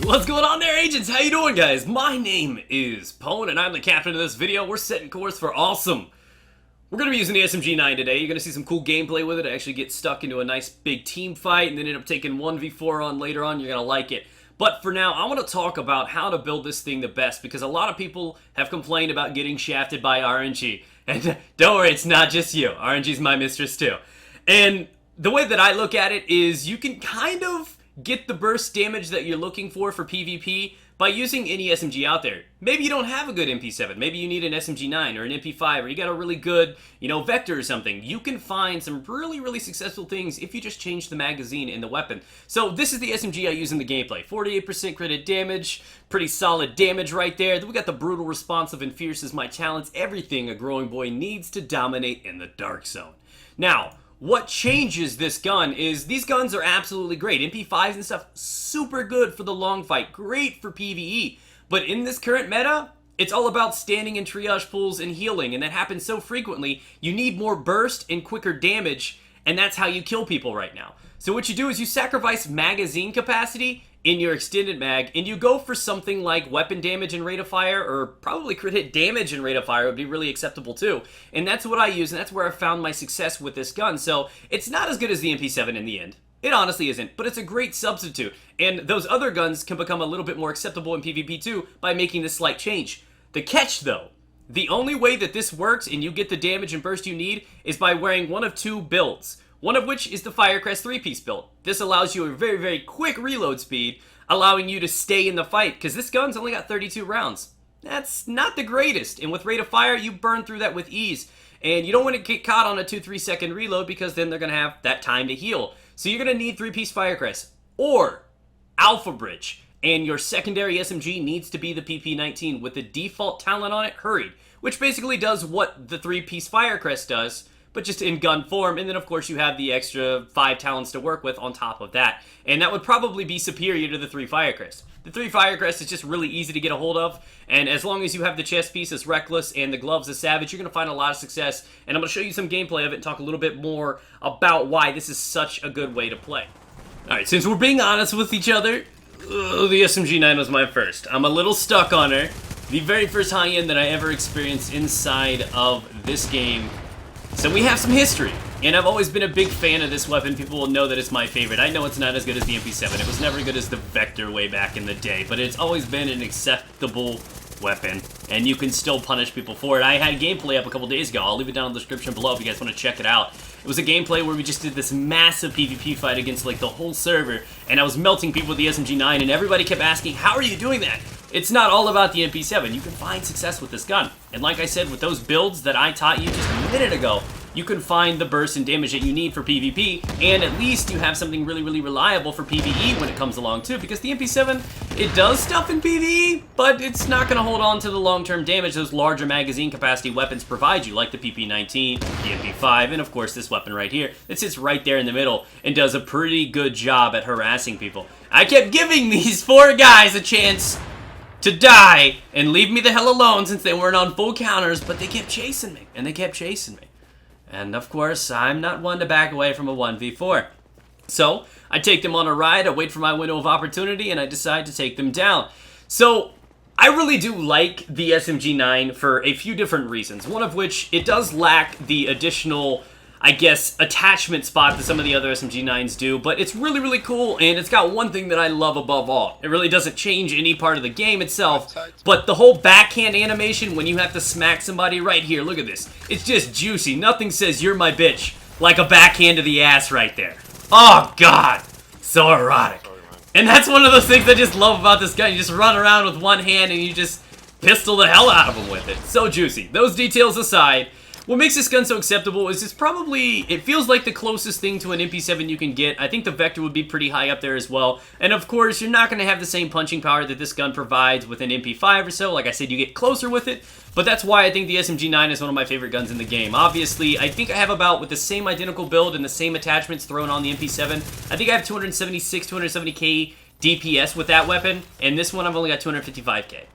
What's going on there, agents? How you doing, guys? My name is Pone, and I'm the captain of this video. We're setting course for awesome. We're going to be using the SMG9 today. You're going to see some cool gameplay with it. I actually get stuck into a nice big team fight and then end up taking 1v4 on later on. You're going to like it. But for now, I want to talk about how to build this thing the best, because a lot of people have complained about getting shafted by RNG. And don't worry, it's not just you. RNG's my mistress too. And the way that I look at it is you can kind of get the burst damage that you're looking for PvP by using any SMG out there. Maybe you don't have a good MP7. Maybe you need an SMG9 or an MP5, or you got a really good, Vector or something. You can find some really successful things if you just change the magazine in the weapon. So this is the SMG I use in the gameplay. 48% crit damage, pretty solid damage right there. Then we got the brutal, responsive, and fierce as my talents. Everything a growing boy needs to dominate in the dark zone. Now, what changes this gun is these guns are absolutely great. MP5s and stuff, super good for the long fight, great for PvE. But in this current meta, it's all about standing in triage pools and healing, and that happens so frequently, you need more burst and quicker damage, and that's how you kill people right now. So what you do is you sacrifice magazine capacity in your extended mag, and you go for something like weapon damage and rate of fire, or probably crit hit damage and rate of fire would be really acceptable too. And that's what I use, and that's where I found my success with this gun. So it's not as good as the MP7 in the end. It honestly isn't, but it's a great substitute. And those other guns can become a little bit more acceptable in PvP too by making this slight change. The catch though, the only way that this works and you get the damage and burst you need is by wearing one of two builds. One of which is the Firecrest 3-piece build. This allows you a very quick reload speed, allowing you to stay in the fight, because this gun's only got 32 rounds. That's not the greatest, and with rate of fire, you burn through that with ease. And you don't want to get caught on a 2-3 second reload, because then they're going to have that time to heal. So you're going to need 3-piece Firecrest, or Alpha Bridge, and your secondary SMG needs to be the PP19 with the default talent on it, Hurried, which basically does what the 3-piece Firecrest does, but just in gun form, and then of course you have the extra 5 talents to work with on top of that. And that would probably be superior to the 3 Firecrest. The 3 Firecrest is just really easy to get a hold of, and as long as you have the chest piece as Reckless and the gloves as Savage, you're going to find a lot of success, and I'm going to show you some gameplay of it and talk a little bit more about why this is such a good way to play. Alright, since we're being honest with each other, the SMG9 was my first. I'm a little stuck on her. The very first high-end that I ever experienced inside of this game. So we have some history, and I've always been a big fan of this weapon. People will know that it's my favorite. I know it's not as good as the MP7. It was never good as the Vector way back in the day, but it's always been an acceptable weapon, and you can still punish people for it. I had gameplay up a couple days ago. I'll leave it down in the description below if you guys want to check it out. It was a gameplay where we just did this massive PvP fight against like the whole server, and I was melting people with the SMG9, and everybody kept asking, how are you doing that? It's not all about the MP7. You can find success with this gun. And like I said, with those builds that I taught you just a minute ago, you can find the burst and damage that you need for PvP, and at least you have something really reliable for PvE when it comes along too, because the MP7, it does stuff in PvE, but it's not going to hold on to the long-term damage those larger magazine capacity weapons provide you, like the PP19, the MP5, and of course this weapon right here that sits right there in the middle and does a pretty good job at harassing people. I kept giving these 4 guys a chance to die and leave me the hell alone since they weren't on full counters, but they kept chasing me, and they kept chasing me. And of course, I'm not one to back away from a 1v4. So, I take them on a ride, I wait for my window of opportunity, and I decide to take them down. So, I really do like the SMG9 for a few different reasons. One of which, it does lack the additional, I guess, attachment spot that some of the other SMG9s do, but it's really cool, and it's got one thing that I love above all. It really doesn't change any part of the game itself, but the whole backhand animation when you have to smack somebody right here, look at this. It's just juicy. Nothing says you're my bitch like a backhand to the ass right there. Oh god, so erotic. And that's one of those things I just love about this gun. You just run around with one hand and you just pistol the hell out of them with it. So juicy. Those details aside, what makes this gun so acceptable is it feels like the closest thing to an MP7 you can get. I think the Vector would be pretty high up there as well. And of course, you're not going to have the same punching power that this gun provides with an MP5 or so. Like I said, you get closer with it, but that's why I think the SMG9 is one of my favorite guns in the game. Obviously, I think I have about, with the same identical build and the same attachments thrown on the MP7, I think I have 276, 270k DPS with that weapon, and this one I've only got 255k.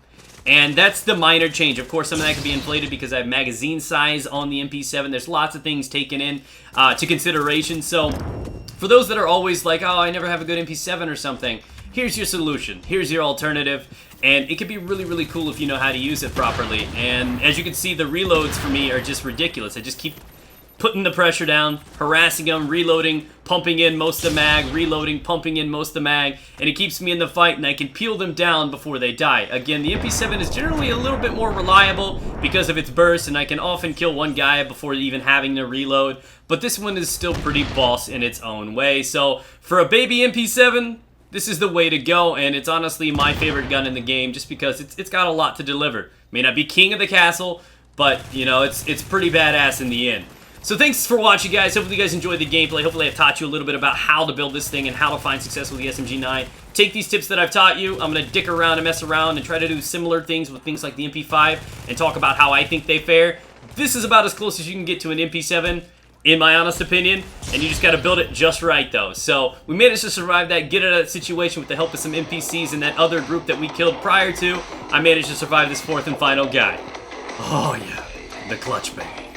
And that's the minor change. Of course, some of that could be inflated because I have magazine size on the MP7. There's lots of things taken in to consideration. So for those that are always like, oh, I never have a good MP7 or something, here's your solution. Here's your alternative. And it can be really, really cool if you know how to use it properly. And as you can see, the reloads for me are just ridiculous. I just keep putting the pressure down, harassing them, reloading, pumping in most of the mag, reloading, pumping in most of the mag, and it keeps me in the fight, and I can peel them down before they die. Again, the MP7 is generally a little bit more reliable because of its burst, and I can often kill one guy before even having to reload, but this one is still pretty boss in its own way. So for a baby MP7, this is the way to go, and it's honestly my favorite gun in the game just because it's got a lot to deliver. May not be king of the castle, but, you know, it's pretty badass in the end. So thanks for watching, guys. Hopefully you guys enjoyed the gameplay. Hopefully I've taught you a little bit about how to build this thing and how to find success with the SMG9. Take these tips that I've taught you. I'm going to dick around and mess around and try to do similar things with things like the MP5 and talk about how I think they fare. This is about as close as you can get to an MP7, in my honest opinion, and you just got to build it just right, though. So we managed to survive that, get out of that situation with the help of some NPCs and that other group that we killed prior to. I managed to survive this fourth and final guy. Oh, yeah. The clutch bang.